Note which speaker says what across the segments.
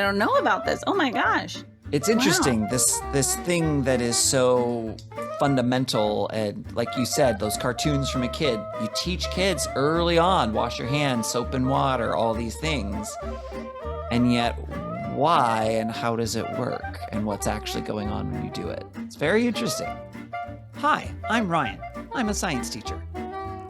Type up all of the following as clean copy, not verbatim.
Speaker 1: don't know about this. Oh my gosh.
Speaker 2: It's interesting, this thing that is so fundamental, and like you said, those cartoons from a kid, you teach kids early on, wash your hands, soap and water, all these things. And yet, why and how does it work? And what's actually going on when you do it? It's very interesting. Hi, I'm Ryan. I'm a science teacher.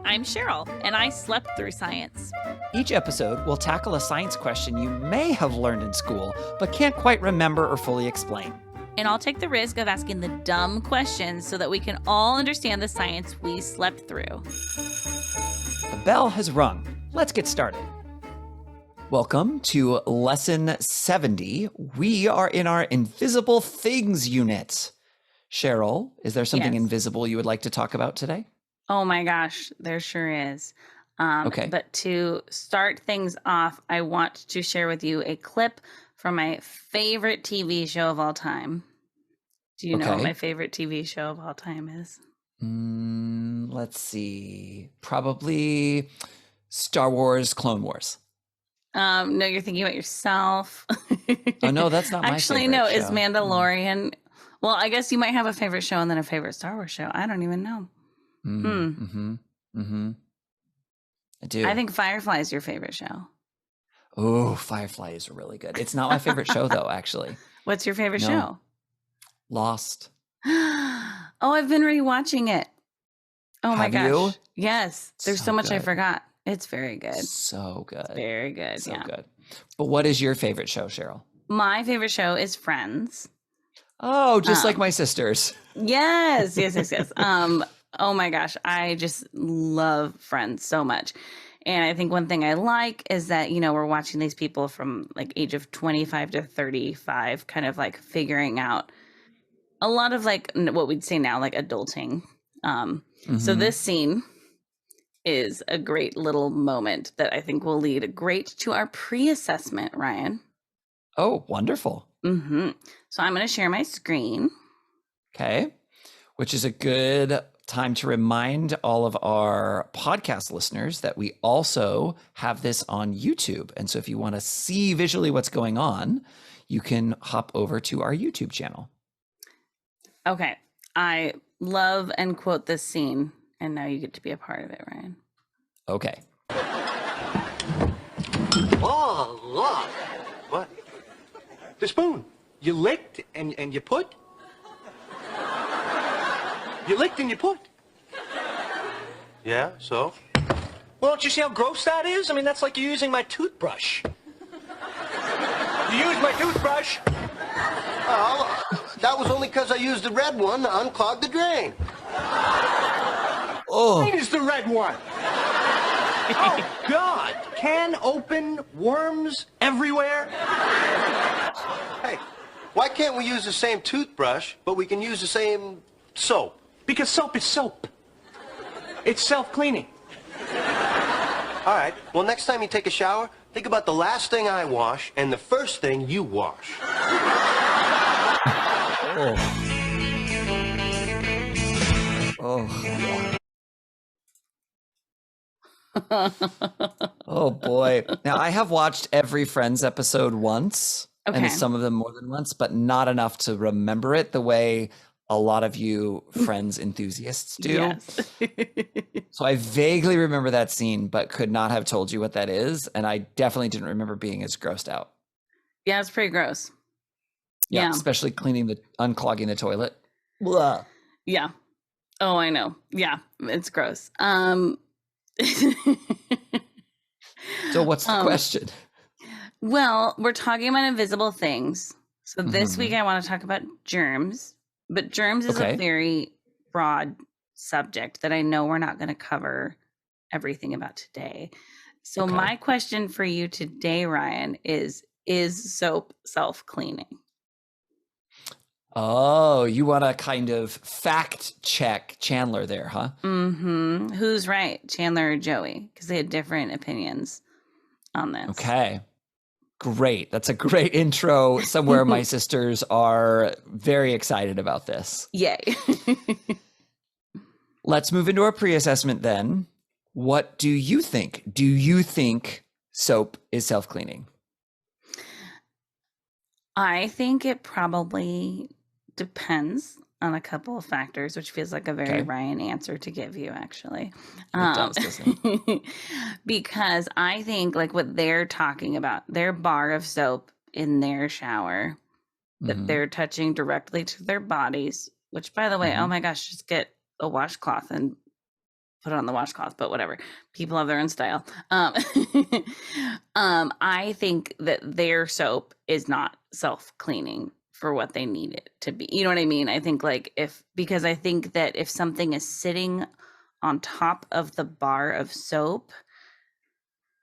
Speaker 1: I'm Cheryl, and I slept through science.
Speaker 2: Each episode will tackle a science question you may have learned in school, but can't quite remember or fully explain.
Speaker 1: And I'll take the risk of asking the dumb questions so that we can all understand the science we slept through.
Speaker 2: The bell has rung. Let's get started. Welcome to Lesson 70. We are in our Invisible Things unit. Cheryl, is there something invisible you would like to talk about today?
Speaker 1: Oh my gosh, there sure is.
Speaker 2: Okay.
Speaker 1: But to start things off, I want to share with you a clip from my favorite TV show of all time. Do you know what my favorite TV show of all time is?
Speaker 2: Let's see. Probably Star Wars, Clone Wars.
Speaker 1: No, you're thinking about yourself.
Speaker 2: Oh, no, that's not my
Speaker 1: Actually,
Speaker 2: favorite
Speaker 1: no,
Speaker 2: show.
Speaker 1: it's Mandalorian. Well, I guess you might have a favorite show and then a favorite Star Wars show. I don't even know.
Speaker 2: I do.
Speaker 1: I think Firefly is your favorite show.
Speaker 2: Oh, Firefly is really good. It's not my favorite show, though, actually.
Speaker 1: What's your favorite show?
Speaker 2: Lost.
Speaker 1: Oh, I've been rewatching it. Oh my gosh.
Speaker 2: You?
Speaker 1: Yes. There's so much I forgot. It's very good.
Speaker 2: So good.
Speaker 1: It's very good.
Speaker 2: So good. But what is your favorite show, Cheryl?
Speaker 1: My favorite show is Friends.
Speaker 2: Oh, just like my sisters.
Speaker 1: Yes. Oh my gosh. I just love Friends so much. And I think one thing I like is that, you know, we're watching these people from like age of 25 to 35, kind of like figuring out a lot of like what we'd say now, like adulting. So this scene is a great little moment that I think will lead great to our pre-assessment, Ryan.
Speaker 2: Oh, wonderful.
Speaker 1: So I'm going to share my screen.
Speaker 2: Okay. Which is a good time to remind all of our podcast listeners that we also have this on YouTube. And so if you want to see visually what's going on, you can hop over to our YouTube channel. Okay.
Speaker 1: I love and quote this scene, and now you get to be a part of it, Ryan.
Speaker 2: Okay.
Speaker 3: Oh, look. What? The spoon. You licked and you put? You licked and you put? Yeah, so? Well, don't you see how gross that is? I mean, that's like you using my toothbrush. You used my toothbrush.
Speaker 4: Oh, that was only because I used the red one to unclog the drain.
Speaker 3: Oh. Where's the red one? Oh, God. Can open, worms everywhere.
Speaker 4: Hey, why can't we use the same toothbrush, but we can use the same soap?
Speaker 3: Because soap is soap. It's self-cleaning.
Speaker 4: All right, well, next time you take a shower, think about the last thing I wash and the first thing you wash.
Speaker 2: Oh boy. Now I have watched every Friends episode once, and some of them more than once, but not enough to remember it the way a lot of you Friends enthusiasts do.
Speaker 1: Yes.
Speaker 2: So I vaguely remember that scene, but could not have told you what that is. And I definitely didn't remember being as grossed out.
Speaker 1: Yeah, it's pretty gross.
Speaker 2: Yeah. Especially unclogging the toilet. Blah.
Speaker 1: Yeah. Oh, I know. Yeah, it's gross.
Speaker 2: So what's the question?
Speaker 1: Well, we're talking about invisible things. So this week I want to talk about germs, but germs is a very broad subject that I know we're not going to cover everything about today. So my question for you today, Ryan, is soap self-cleaning?
Speaker 2: Oh, you want to kind of fact check Chandler there, huh?
Speaker 1: Who's right, Chandler or Joey? Because they had different opinions on this.
Speaker 2: Okay. Great. That's a great intro. Somewhere my sisters are very excited about this.
Speaker 1: Yay.
Speaker 2: Let's move into our pre-assessment then. What do you think? Do you think soap is self-cleaning?
Speaker 1: I think it probably depends on a couple of factors, which feels like a very
Speaker 2: Okay.
Speaker 1: Ryan answer to give you, actually.
Speaker 2: It
Speaker 1: Um,
Speaker 2: does, doesn't it?
Speaker 1: because I think, like, what they're talking about, their bar of soap in their shower that
Speaker 2: Mm-hmm.
Speaker 1: they're touching directly to their bodies, which, by the way, oh
Speaker 2: Mm-hmm.
Speaker 1: my gosh, just get a washcloth and put it on the washcloth, but whatever. People have their own style. I think that their soap is not self-cleaning for what they need it to be. You know what I mean? I think because I think that if something is sitting on top of the bar of soap,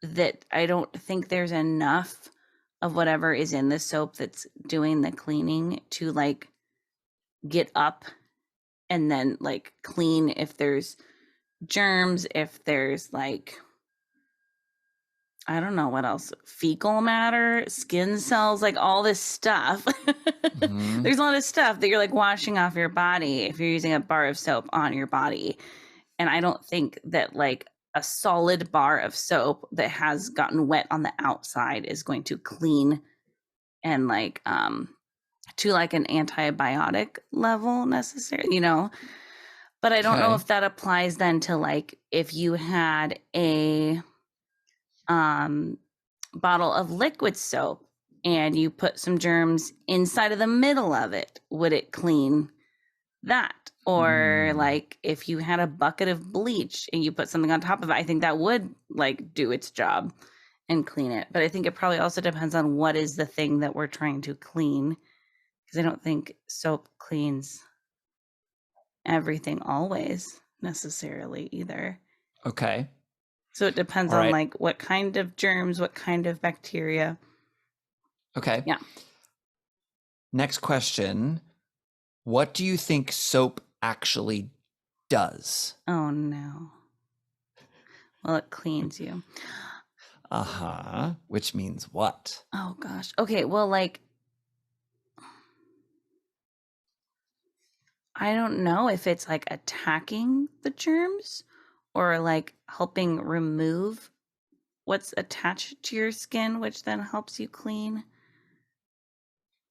Speaker 1: that I don't think there's enough of whatever is in the soap that's doing the cleaning to like get up and then like clean if there's germs, if there's like, I don't know what else, fecal matter, skin cells, like all this stuff.
Speaker 2: Mm-hmm.
Speaker 1: There's a lot of stuff that you're like washing off your body if you're using a bar of soap on your body. And I don't think that like a solid bar of soap that has gotten wet on the outside is going to clean and like to like an antibiotic level necessarily, But I don't know
Speaker 2: Okay.
Speaker 1: if that applies then to like if you had a um bottle of liquid soap and you put some germs inside of the middle of it, would it clean that? Or
Speaker 2: Mm.
Speaker 1: like if you had a bucket of bleach and you put something on top of it, I think that would like do its job and clean it. But I think it probably also depends on what is the thing that we're trying to clean, because I don't think soap cleans everything always necessarily either.
Speaker 2: Okay.
Speaker 1: So it depends
Speaker 2: All
Speaker 1: on
Speaker 2: right.
Speaker 1: like what kind of germs, what kind of bacteria.
Speaker 2: Okay.
Speaker 1: Yeah.
Speaker 2: Next question. What do you think soap actually does?
Speaker 1: Oh no. Well, it cleans you.
Speaker 2: Uh-huh. Which means what?
Speaker 1: Oh gosh. Okay, well like I don't know if it's like attacking the germs or like helping remove what's attached to your skin, which then helps you clean.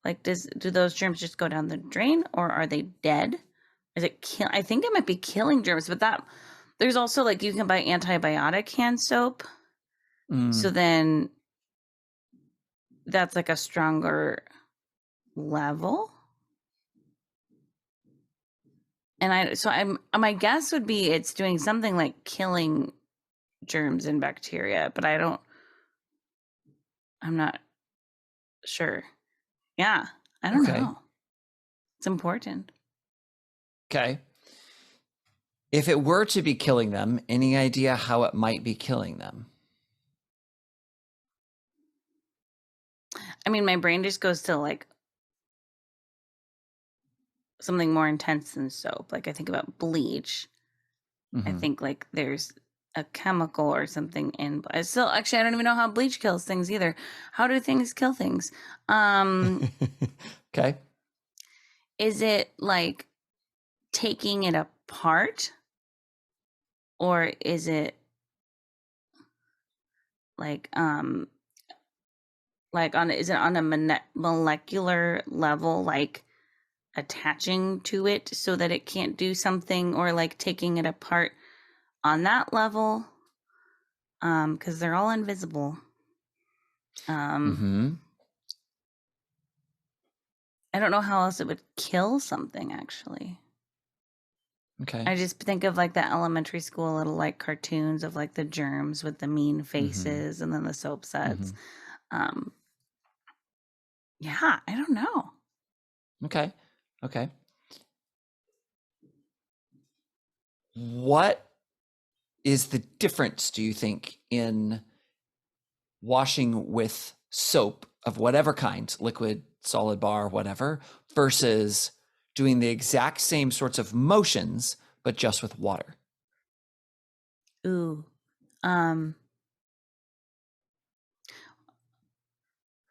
Speaker 1: Like do those germs just go down the drain or are they dead? Is it kill? I think it might be killing germs, but there's also like you can buy antibiotic hand soap. So
Speaker 2: Mm.
Speaker 1: then that's like a stronger level. And my guess would be it's doing something like killing germs and bacteria, but I'm not sure. Yeah, I don't
Speaker 2: Okay.
Speaker 1: know. It's important.
Speaker 2: Okay. If it were to be killing them, any idea how it might be killing them?
Speaker 1: I mean, my brain just goes to like something more intense than soap. Like I think about bleach. I
Speaker 2: Mm-hmm.
Speaker 1: think like there's a chemical or something in. I still actually I don't even know how bleach kills things either. How do things kill things? Um,
Speaker 2: Okay.
Speaker 1: is it like taking it apart, or is it like is it on a molecular level, like attaching to it so that it can't do something, or like taking it apart on that level? Because they're all invisible. Um,
Speaker 2: Mm-hmm.
Speaker 1: I don't know how else it would kill something, actually.
Speaker 2: Okay.
Speaker 1: I just think of like the elementary school little like cartoons of like the germs with the mean
Speaker 2: Mm-hmm.
Speaker 1: faces and then the soap
Speaker 2: Mm-hmm.
Speaker 1: suds. Um, yeah, I don't know.
Speaker 2: Okay. Okay. What is the difference, do you think, in washing with soap of whatever kind, liquid, solid bar, whatever, versus doing the exact same sorts of motions, but just with water?
Speaker 1: Ooh. Um,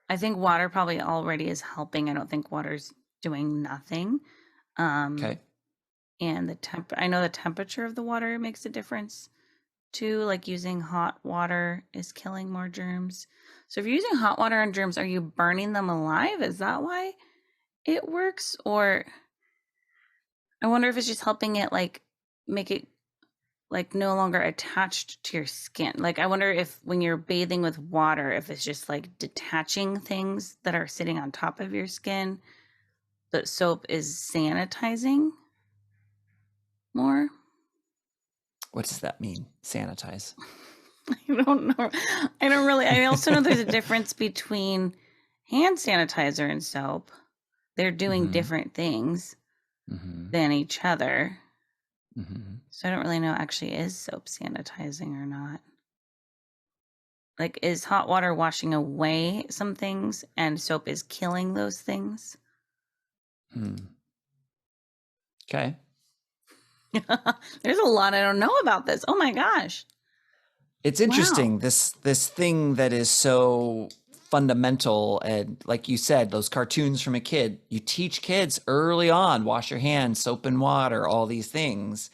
Speaker 1: I think water probably already is helping. I don't think water's doing nothing. Um,
Speaker 2: Okay.
Speaker 1: and I know the temperature of the water makes a difference too, like using hot water is killing more germs. So if you're using hot water on germs, are you burning them alive? Is that why it works? Or I wonder if it's just helping it like make it like no longer attached to your skin. Like I wonder if when you're bathing with water, if it's just like detaching things that are sitting on top of your skin, but soap is sanitizing more.
Speaker 2: What does that mean? Sanitize.
Speaker 1: I don't know. I don't really. I also know there's a difference between hand sanitizer and soap. They're doing
Speaker 2: Mhm.
Speaker 1: different things
Speaker 2: Mhm.
Speaker 1: than each other.
Speaker 2: Mhm.
Speaker 1: So I don't really know actually is soap sanitizing or not. Like is hot water washing away some things and soap is killing those things?
Speaker 2: Hmm. Okay.
Speaker 1: There's a lot I don't know about this. Oh my gosh.
Speaker 2: It's
Speaker 1: Wow.
Speaker 2: interesting, this thing that is so fundamental, and like you said, those cartoons from a kid, you teach kids early on, wash your hands, soap and water, all these things.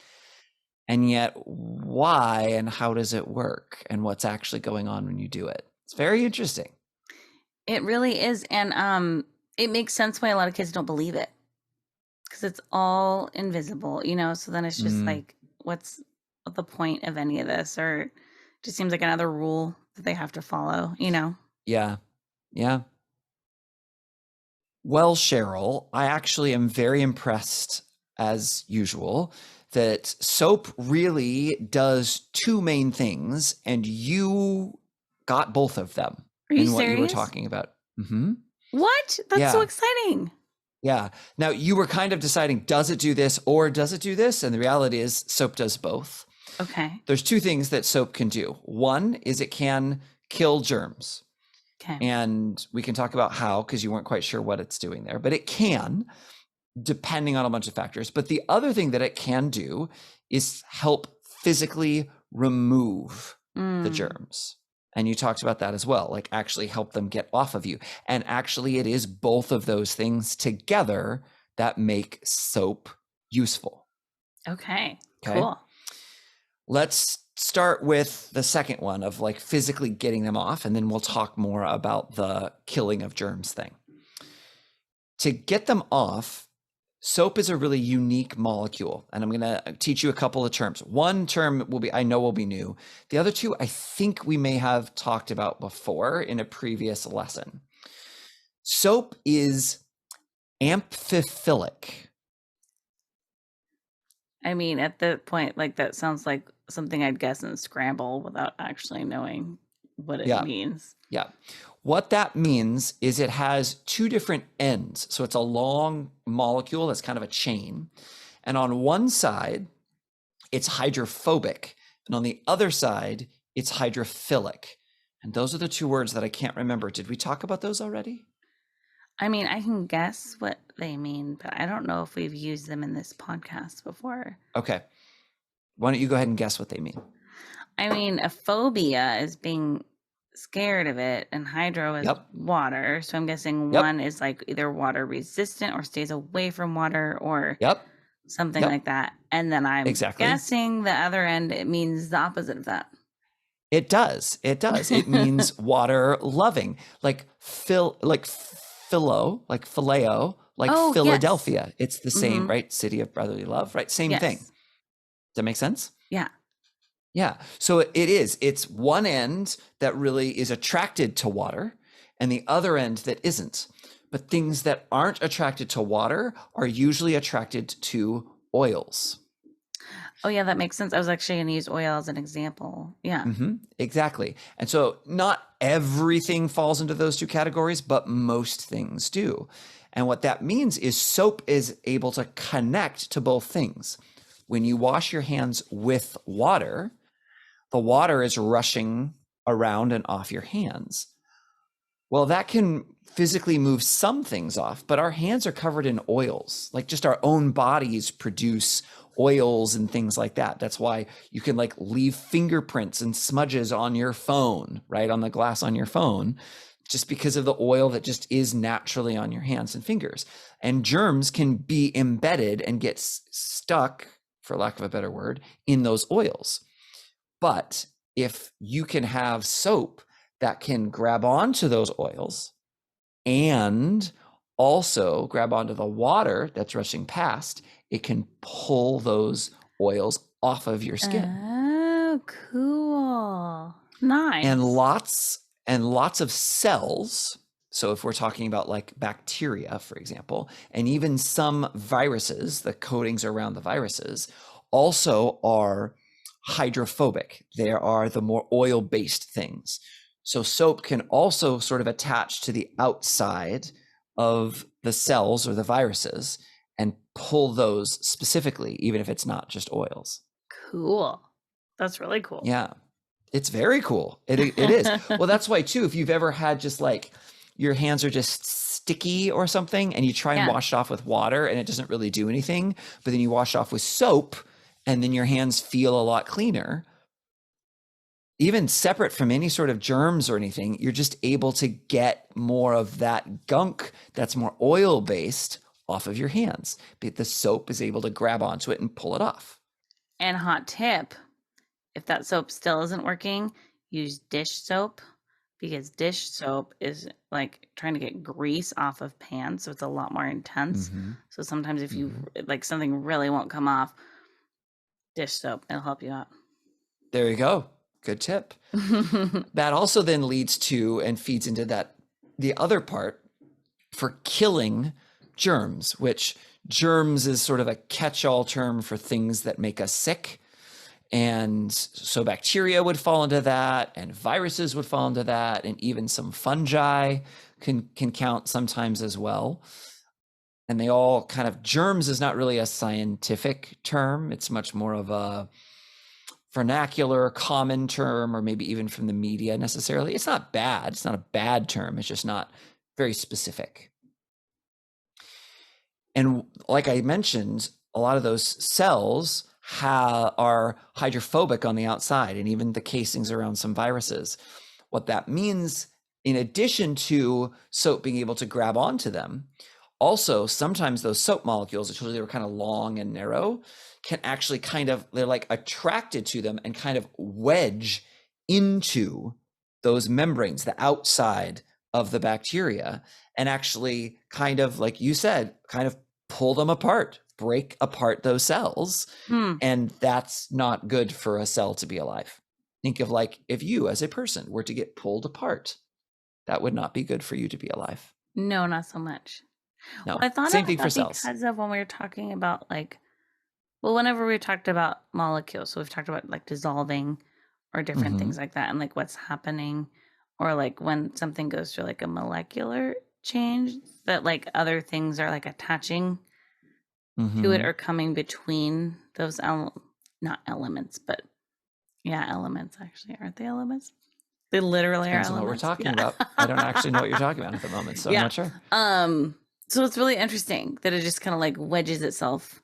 Speaker 2: And yet why and how does it work and what's actually going on when you do it? It's very interesting.
Speaker 1: It really is. And it makes sense why a lot of kids don't believe it. Because it's all invisible, so then it's just
Speaker 2: Mm,
Speaker 1: like what's the point of any of this? Or it just seems like another rule that they have to follow.
Speaker 2: yeah. Yeah. Well, Cheryl, I actually am very impressed, as usual, that soap really does two main things, and you got both of them
Speaker 1: Are you
Speaker 2: in what you were
Speaker 1: serious?
Speaker 2: talking about. Hmm.
Speaker 1: What? That's so
Speaker 2: Yeah.
Speaker 1: exciting.
Speaker 2: Yeah. Now, you were kind of deciding, does it do this or does it do this? And the reality is, soap does both.
Speaker 1: Okay.
Speaker 2: There's two things that soap can do. One is it can kill germs.
Speaker 1: Okay.
Speaker 2: And we can talk about how, because you weren't quite sure what it's doing there, but it can, depending on a bunch of factors. But the other thing that it can do is help physically remove the
Speaker 1: Mm.
Speaker 2: germs. And you talked about that as well, like actually help them get off of you. And actually, it is both of those things together that make soap useful.
Speaker 1: Okay.
Speaker 2: Okay.
Speaker 1: Cool.
Speaker 2: Let's start with the second one of like physically getting them off, and then we'll talk more about the killing of germs thing. To get them off, soap is a really unique molecule, and I'm going to teach you a couple of terms. One term I know will be new. The other two, I think we may have talked about before in a previous lesson. Soap is amphiphilic.
Speaker 1: I mean, at the point, like that sounds like something I'd guess in Scramble without actually knowing what it
Speaker 2: Yeah.
Speaker 1: means.
Speaker 2: Yeah. What that means is it has two different ends. So it's a long molecule that's kind of a chain. And on one side, it's hydrophobic. And on the other side, it's hydrophilic. And those are the two words that I can't remember. Did we talk about those already?
Speaker 1: I mean, I can guess what they mean, but I don't know if we've used them in this podcast before.
Speaker 2: Okay. Why don't you go ahead and guess what they mean?
Speaker 1: I mean, a phobia is being scared of it, and hydro is
Speaker 2: Yep.
Speaker 1: water. So I'm guessing
Speaker 2: Yep.
Speaker 1: one is like either water resistant or stays away from water or
Speaker 2: Yep.
Speaker 1: something
Speaker 2: Yep.
Speaker 1: like that. And then I'm
Speaker 2: Exactly.
Speaker 1: guessing the other end, it means the opposite of that.
Speaker 2: It does. It does. It means water loving, like phileo, like phileo, like
Speaker 1: Oh, yes.
Speaker 2: Philadelphia. It's the same,
Speaker 1: Mhm.
Speaker 2: right? City of brotherly love, right? Same thing. Does
Speaker 1: Yes.
Speaker 2: that make sense?
Speaker 1: Yeah.
Speaker 2: Yeah. So it is. It's one end that really is attracted to water and the other end that isn't. But things that aren't attracted to water are usually attracted to oils.
Speaker 1: Oh, yeah, that makes sense. I was actually going to use oil as an example. Yeah.
Speaker 2: Exactly. And so not everything falls into those two categories, but most things do. And what that means is soap is able to connect to both things. When you wash your hands with water, the water is rushing around and off your hands. Well, that can physically move some things off, but our hands are covered in oils. Like just our own bodies produce oils and things like that. That's why you can like leave fingerprints and smudges on your phone, right? On the glass on your phone, just because of the oil that just is naturally on your hands and fingers. And germs can be embedded and get stuck, for lack of a better word, in those oils. But if you can have soap that can grab onto those oils and also grab onto the water that's rushing past, it can pull those oils off of your skin.
Speaker 1: Oh, cool. Nice.
Speaker 2: And lots of cells. So if we're talking about like bacteria, for example, and even some viruses, the coatings around the viruses also are hydrophobic. They are the more oil-based things. So soap can also sort of attach to the outside of the cells or the viruses and pull those specifically, even if it's not just oils.
Speaker 1: Cool. That's really cool.
Speaker 2: Yeah, it's very cool. It is. Well, that's why too, if you've ever had just like your hands are just sticky or something and you try and wash it off with water and it doesn't really do anything, but then you wash it off with soap and then your hands feel a lot cleaner. Even separate from any sort of germs or anything, you're just able to get more of that gunk that's more oil-based off of your hands. But the soap is able to grab onto it and pull it off.
Speaker 1: And hot tip, if that soap still isn't working, use dish soap, because dish soap is like trying to get grease off of pans, so it's a lot more intense. So sometimes if you like something really won't come off, dish soap, it'll help you out.
Speaker 2: There you go. Good tip. That also then leads to and feeds into that the other part for killing germs, which germs is sort of a catch-all term for things that make us sick. And so bacteria would fall into that, and viruses would fall into that, and even some fungi can count sometimes as well. And they all kind of, germs is not really a scientific term. It's much more of a vernacular, common term, or maybe even from the media necessarily. It's not bad. It's not a bad term. It's just not very specific. And like I mentioned, a lot of those cells are hydrophobic on the outside, and even the casings around some viruses. What that means, in addition to soap being able to grab onto them, also sometimes those soap molecules, I told you they were kind of long and narrow, can actually they're like attracted to them and kind of wedge into those membranes, the outside of the bacteria, and actually kind of, like you said, kind of pull them apart, break apart those cells. And that's not good for a cell to be alive. Think of like if you as a person were to get pulled apart, that would not be good for you to be alive.
Speaker 1: No, not so much.
Speaker 2: No,
Speaker 1: Well, I thought
Speaker 2: same thing for cells.
Speaker 1: Because of when we were talking about whenever we talked about molecules, so we've talked about like dissolving or different things like that, and like what's happening, or like when something goes through like a molecular change, that like other things are like attaching to it or coming between those not elements, but elements actually. Aren't they elements? They literally
Speaker 2: Depends
Speaker 1: are
Speaker 2: on
Speaker 1: elements.
Speaker 2: what we're talking about. I don't actually know what you're talking about at the moment, so I'm not sure.
Speaker 1: So it's really interesting that it just kind of like wedges itself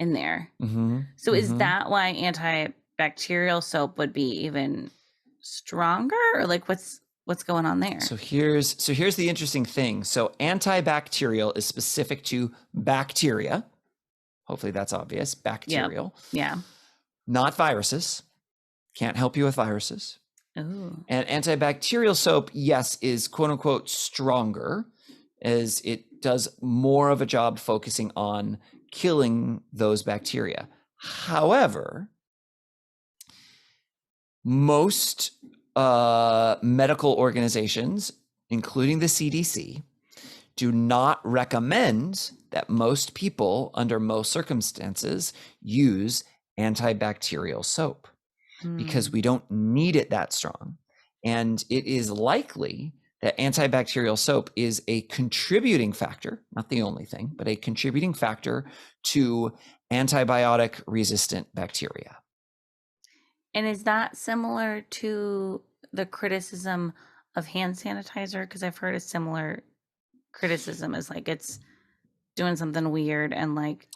Speaker 1: in there. So is that why antibacterial soap would be even stronger, or like what's going on there?
Speaker 2: So here's the interesting thing. So antibacterial is specific to bacteria. Hopefully that's obvious. Bacterial.
Speaker 1: Yeah.
Speaker 2: Not viruses. Can't help you with viruses.
Speaker 1: Ooh.
Speaker 2: And antibacterial soap, yes, is quote unquote stronger, as it does more of a job focusing on killing those bacteria. However, most medical organizations, including the CDC, do not recommend that most people, under most circumstances, use antibacterial soap because we don't need it that strong. And it is likely that antibacterial soap is a contributing factor, not the only thing, but a contributing factor to antibiotic resistant bacteria.
Speaker 1: And is that similar to the criticism of hand sanitizer? Because I've heard a similar criticism is like it's doing something weird, and like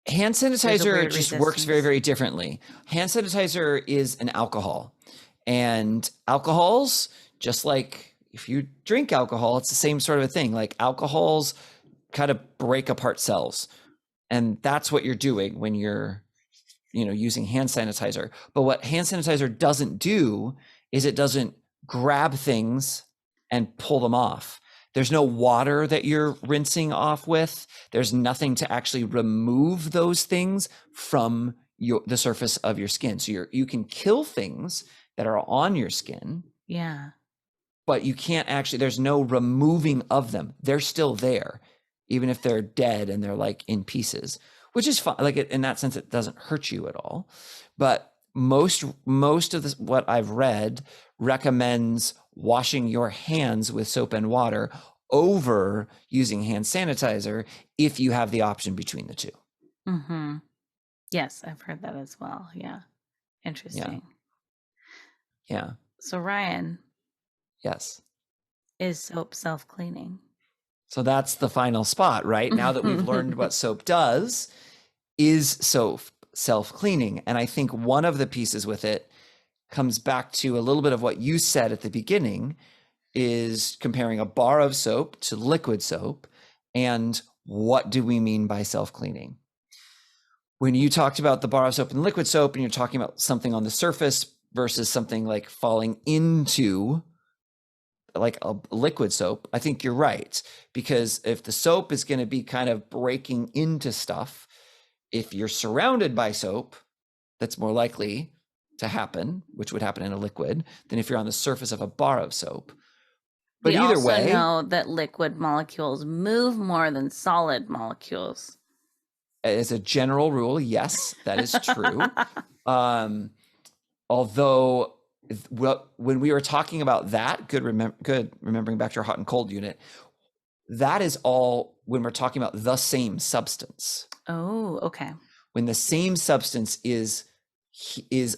Speaker 2: hand sanitizer just works very, very differently. Hand sanitizer is an alcohol, and alcohols, just like if you drink alcohol, it's the same sort of a thing. Like alcohols kind of break apart cells, and that's what you're doing when you're using hand sanitizer. But what hand sanitizer doesn't do is it doesn't grab things and pull them off. There's no water that you're rinsing off with. There's nothing to actually remove those things from the surface of your skin. So you can kill things that are on your skin.
Speaker 1: Yeah.
Speaker 2: But you can't actually, there's no removing of them. They're still there, even if they're dead and they're like in pieces, which is fine. Like in that sense, it doesn't hurt you at all. But most of this, what I've read recommends washing your hands with soap and water over using hand sanitizer if you have the option between the two.
Speaker 1: Mm-hmm. Yes, I've heard that as well. Yeah. Interesting.
Speaker 2: Yeah.
Speaker 1: So Ryan.
Speaker 2: Yes.
Speaker 1: Is soap self-cleaning?
Speaker 2: So that's the final spot, right? Now that we've learned what soap does, is soap self-cleaning? And I think one of the pieces with it comes back to a little bit of what you said at the beginning, is comparing a bar of soap to liquid soap. And what do we mean by self-cleaning? When you talked about the bar of soap and liquid soap, and you're talking about something on the surface versus something like falling into like a liquid soap, I think you're right. Because if the soap is going to be kind of breaking into stuff, if you're surrounded by soap, that's more likely to happen, which would happen in a liquid, than if you're on the surface of a bar of soap. But either way,
Speaker 1: we also know that liquid molecules move more than solid molecules.
Speaker 2: As a general rule, yes, that is true. Although when we were talking about that, remembering back to our hot and cold unit, that is all when we're talking about the same substance.
Speaker 1: Oh, okay.
Speaker 2: When the same substance is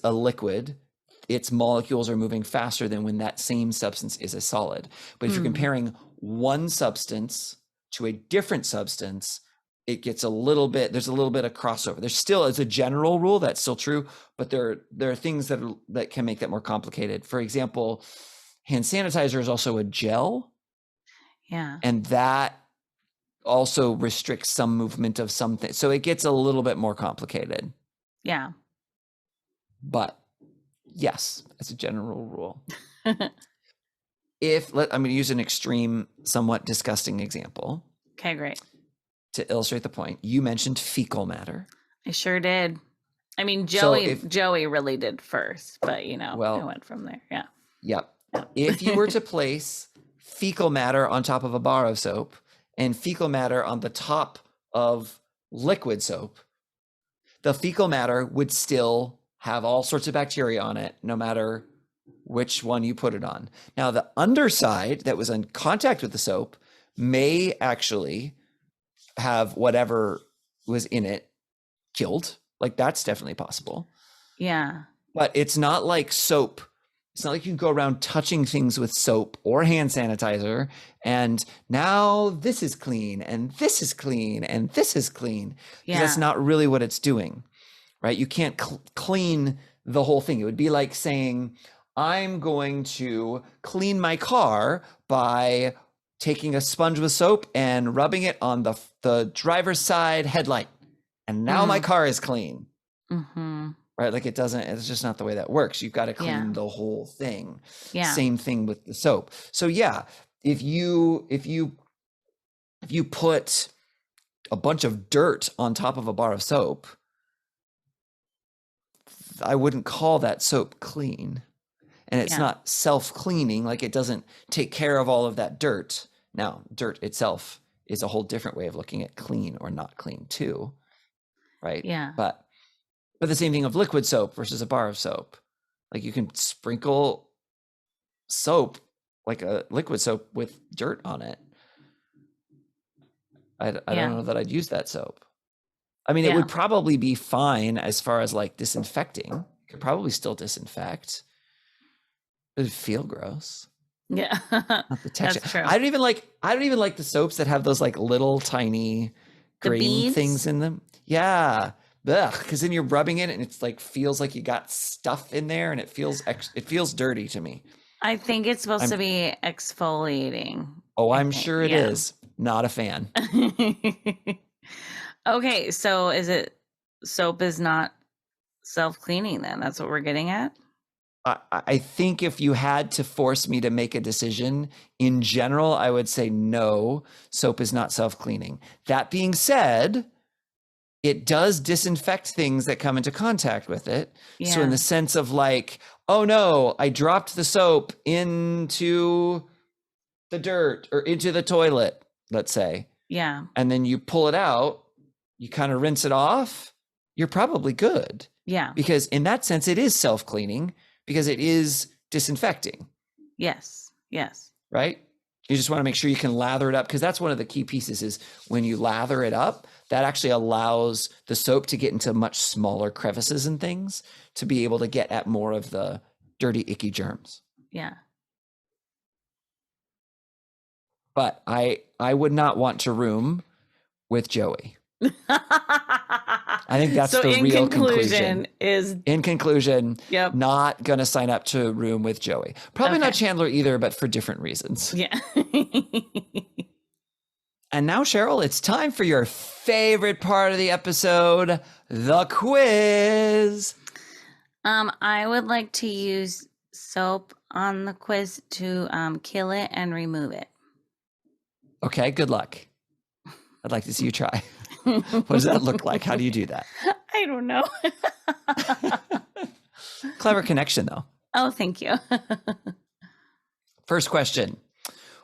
Speaker 2: a liquid, its molecules are moving faster than when that same substance is a solid. But if you're comparing one substance to a different substance, it gets there's a little bit of crossover. There's still, as a general rule, that's still true, but there are things that can make that more complicated. For example, hand sanitizer is also a gel.
Speaker 1: Yeah.
Speaker 2: And that also restricts some movement of something. So it gets a little bit more complicated.
Speaker 1: Yeah.
Speaker 2: But yes, as a general rule. I'm going to use an extreme, somewhat disgusting example.
Speaker 1: Okay, great.
Speaker 2: To illustrate the point, you mentioned fecal matter.
Speaker 1: I sure did. I mean, Joey really did first, but I went from there. Yeah.
Speaker 2: Yep. If you were to place fecal matter on top of a bar of soap and fecal matter on the top of liquid soap, the fecal matter would still have all sorts of bacteria on it, no matter which one you put it on. Now, the underside that was in contact with the soap may actually have whatever was in it killed. Like, that's definitely possible.
Speaker 1: Yeah.
Speaker 2: But it's not like soap. It's not like you can go around touching things with soap or hand sanitizer and now this is clean and this is clean and this is clean. Yeah. That's not really what it's doing, right? You can't clean the whole thing. It would be like saying, I'm going to clean my car by taking a sponge with soap and rubbing it on the driver's side headlight. And now my car is clean. Mm-hmm. Right? Like it's just not the way that works. You've got to clean the whole thing. Yeah. Same thing with the soap. So yeah, if you put a bunch of dirt on top of a bar of soap, I wouldn't call that soap clean. And it's not self-cleaning, like it doesn't take care of all of that dirt. Now, dirt itself is a whole different way of looking at clean or not clean too, right?
Speaker 1: Yeah.
Speaker 2: But the same thing of liquid soap versus a bar of soap. Like you can sprinkle soap, like a liquid soap, with dirt on it. I don't know that I'd use that soap. I mean, it would probably be fine as far as like disinfecting. You could probably still disinfect. It would feel gross.
Speaker 1: Yeah.
Speaker 2: Not the texture.
Speaker 1: That's true.
Speaker 2: I don't even like the soaps that have those like little tiny grain things in them. Yeah. Because then you're rubbing it and it's like feels like you got stuff in there and it feels dirty to me.
Speaker 1: I think it's supposed to be exfoliating.
Speaker 2: Oh, I'm sure it is. Not a fan.
Speaker 1: Okay, so is it soap is not self-cleaning then. That's what we're getting at?
Speaker 2: I think if you had to force me to make a decision, in general, I would say no, soap is not self-cleaning. That being said, it does disinfect things that come into contact with it. So in
Speaker 1: Yeah.
Speaker 2: the sense of like, oh no, I dropped the soap into the dirt or into the toilet, let's say,
Speaker 1: Yeah.
Speaker 2: and then you pull it out, you kind of rinse it off, you're probably good.
Speaker 1: Yeah.
Speaker 2: Because in that sense, it is self-cleaning because it is disinfecting,
Speaker 1: Yes. Yes.
Speaker 2: right? You just want to make sure you can lather it up, because that's one of the key pieces is when you lather it up, that actually allows the soap to get into much smaller crevices and things to be able to get at more of the dirty, icky germs.
Speaker 1: Yeah.
Speaker 2: But I would not want to room with Joey. I think that's
Speaker 1: so
Speaker 2: the
Speaker 1: in
Speaker 2: real
Speaker 1: conclusion
Speaker 2: conclusion.
Speaker 1: is
Speaker 2: In conclusion,
Speaker 1: Yep.
Speaker 2: not going to sign up to room with Joey. Probably not
Speaker 1: Okay.
Speaker 2: Chandler either, but for different reasons.
Speaker 1: yeah.
Speaker 2: And now, Cheryl, it's time for your favorite part of the episode, the quiz.
Speaker 1: I would like to use soap on the quiz to kill it and remove it.
Speaker 2: Okay, good luck. I'd like to see you try. What does that look like? How do you do that?
Speaker 1: I don't know.
Speaker 2: Clever connection, though.
Speaker 1: Oh, thank you.
Speaker 2: First question.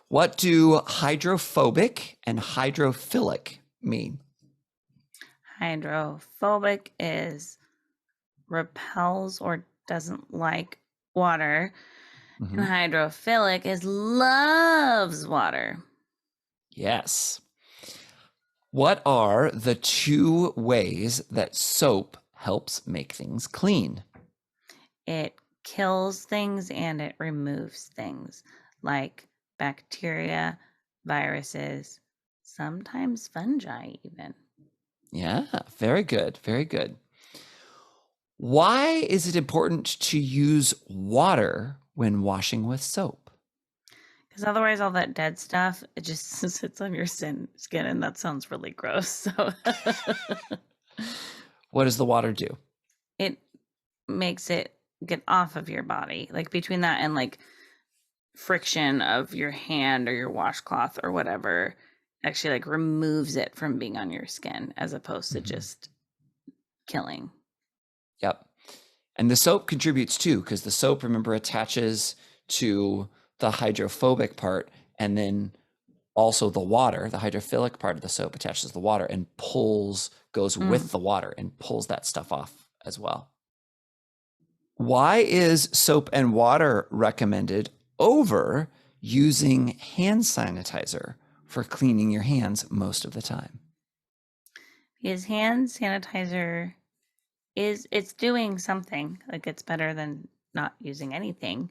Speaker 2: What do hydrophobic and hydrophilic mean?
Speaker 1: Hydrophobic is repels or doesn't like water.
Speaker 2: Mhm.
Speaker 1: And hydrophilic is loves water.
Speaker 2: Yes. What are the two ways that soap helps make things clean?
Speaker 1: It kills things and it removes things like bacteria, viruses, sometimes fungi even.
Speaker 2: Yeah, very good. Very good. Why is it important to use water when washing with soap?
Speaker 1: Because otherwise all that dead stuff, it just sits on your skin and that sounds really gross. So
Speaker 2: What does the water do?
Speaker 1: it makes it get off of your body. Like between that and like friction of your hand or your washcloth or whatever actually like removes it from being on your skin as opposed to
Speaker 2: Mhm.
Speaker 1: just killing.
Speaker 2: Yep. And the soap contributes too, because the soap, remember, attaches to the hydrophobic part, and then also the water, the hydrophilic part of the soap attaches to the water and goes with the water and pulls that stuff off as well. Why is soap and water recommended over using hand sanitizer for cleaning your hands most of the time?
Speaker 1: Because hand sanitizer it's doing something. Like it's better than not using anything,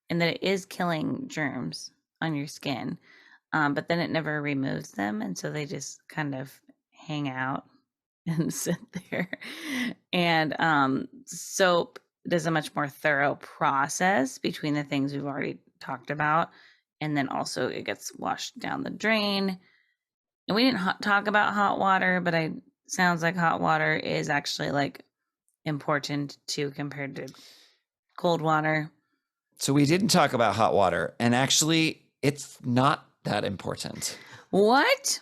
Speaker 1: and that it is killing germs on your skin. But then it never removes them, and so they just kind of hang out and sit there. And soap does a much more thorough process between the things we've already talked about, and then also it gets washed down the drain. And we didn't talk about hot water, but I sounds like hot water is actually like important too compared to cold water.
Speaker 2: So we didn't talk about hot water, and actually it's not that important.
Speaker 1: What?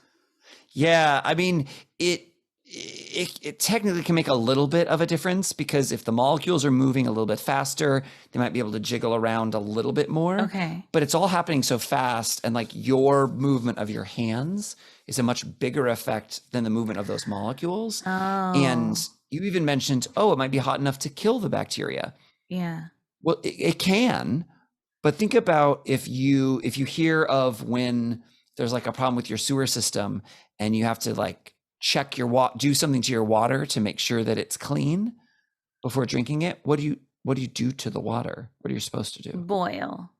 Speaker 2: Yeah, I mean, it technically can make a little bit of a difference, because if the molecules are moving a little bit faster, they might be able to jiggle around a little bit more.
Speaker 1: Okay.
Speaker 2: But it's all happening so fast, and like your movement of your hands is a much bigger effect than the movement of those molecules.
Speaker 1: Oh.
Speaker 2: And you even mentioned, oh, it might be hot enough to kill the bacteria.
Speaker 1: Yeah.
Speaker 2: Well, it can, but think about if you hear of when there's like a problem with your sewer system and you have to like check your do something to your water to make sure that it's clean before drinking it. What do you do to the water? What are you supposed to do?
Speaker 1: Boil.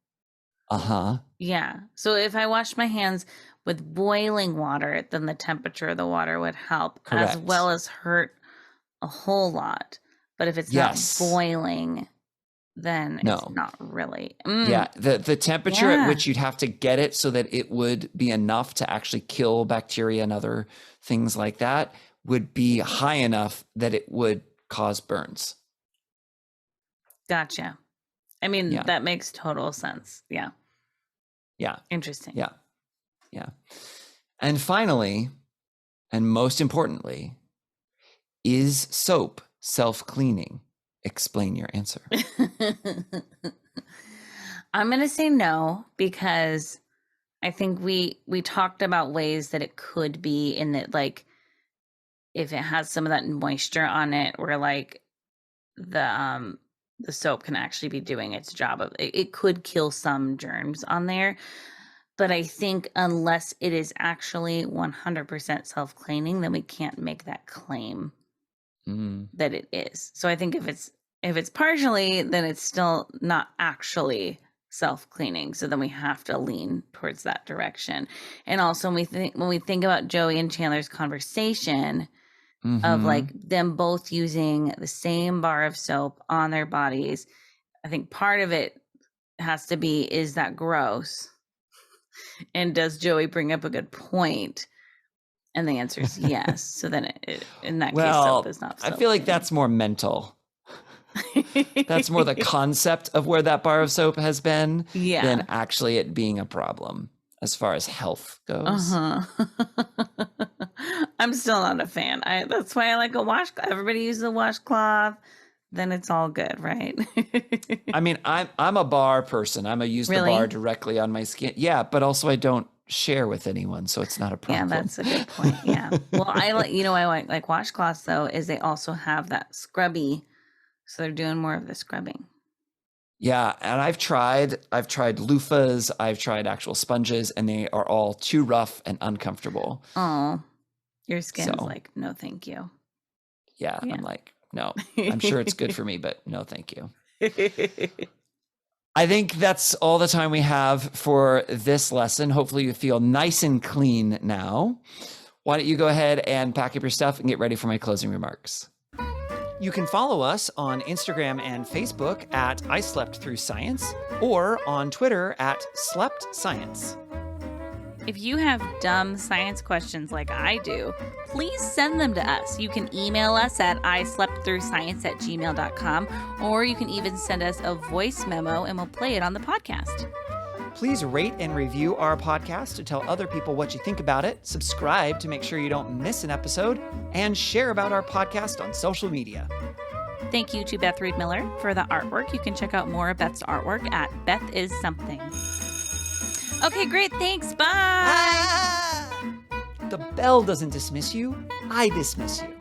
Speaker 2: Uh-huh.
Speaker 1: Yeah. So if I wash my hands with boiling water, then the temperature of the water would help as
Speaker 2: Correct.
Speaker 1: well as hurt a whole lot. But if it's
Speaker 2: Yes.
Speaker 1: not boiling, then
Speaker 2: No.
Speaker 1: it's not really.
Speaker 2: Yeah, the temperature at
Speaker 1: Yeah.
Speaker 2: which you'd have to get it so that it would be enough to actually kill bacteria and other things like that would be high enough that it would cause burns.
Speaker 1: Gotcha. I mean,
Speaker 2: Yeah.
Speaker 1: that makes total sense. Yeah.
Speaker 2: Yeah.
Speaker 1: Interesting.
Speaker 2: Yeah. Yeah. And finally, and most importantly, is soap self-cleaning? Explain your answer.
Speaker 1: I'm going to say no, because I think we talked about ways that it could be, in that, like, if it has some of that moisture on it, where like the soap can actually be doing its job of it could kill some germs on there. But I think unless it is actually 100% self-cleaning, then we can't make that claim
Speaker 2: Mm.
Speaker 1: that it is. So I think if it's partially, then it's still not actually self-cleaning. So then we have to lean towards that direction. And also when we think about Joey and Chandler's conversation of
Speaker 2: Mm-hmm.
Speaker 1: like them both using the same bar of soap on their bodies, I think part of it has to be, is that gross? And does Joey bring up a good point? And the answer is yes. So then in that case, soap
Speaker 2: Well,
Speaker 1: is not
Speaker 2: I feel like
Speaker 1: self-cleaning.
Speaker 2: that's more mental. That's more the concept of where that bar of soap has been
Speaker 1: Yeah.
Speaker 2: than actually it being a problem as far as health goes.
Speaker 1: I'm still not a fan. That's why I like a washcloth. Everybody uses a washcloth, then it's all good, right?
Speaker 2: I mean, I'm a bar person. I'm a use the
Speaker 1: Really?
Speaker 2: bar directly on my skin. Yeah, but also I don't share with anyone, so it's not a
Speaker 1: Yeah,
Speaker 2: problem.
Speaker 1: that's a good point. Yeah. Well, I like, I like washcloths though, is they also have that scrubby, so they're doing more of the scrubbing.
Speaker 2: Yeah, and I've tried loofahs, I've tried actual sponges, and they are all too rough and uncomfortable.
Speaker 1: Oh, your skin's
Speaker 2: So-
Speaker 1: like, no, thank you.
Speaker 2: Yeah,
Speaker 1: Yeah.
Speaker 2: I'm like, no. I'm sure it's good for me, but no, thank you. I think that's all the time we have for this lesson. Hopefully you feel nice and clean now. Why don't you go ahead and pack up your stuff and get ready for my closing remarks. You can follow us on Instagram and Facebook at I Slept Through Science, or on Twitter at Slept Science.
Speaker 1: If you have dumb science questions like I do, please send them to us. You can email us at isleptthroughscience@gmail.com, or you can even send us a voice memo and we'll play it on the podcast.
Speaker 2: Please rate and review our podcast to tell other people what you think about it, subscribe to make sure you don't miss an episode, and share about our podcast on social media.
Speaker 1: Thank you to Beth Reed Miller for the artwork. You can check out more of Beth's artwork at Beth Is Something. Okay, great. Thanks. Bye.
Speaker 2: The bell doesn't dismiss you. I dismiss you.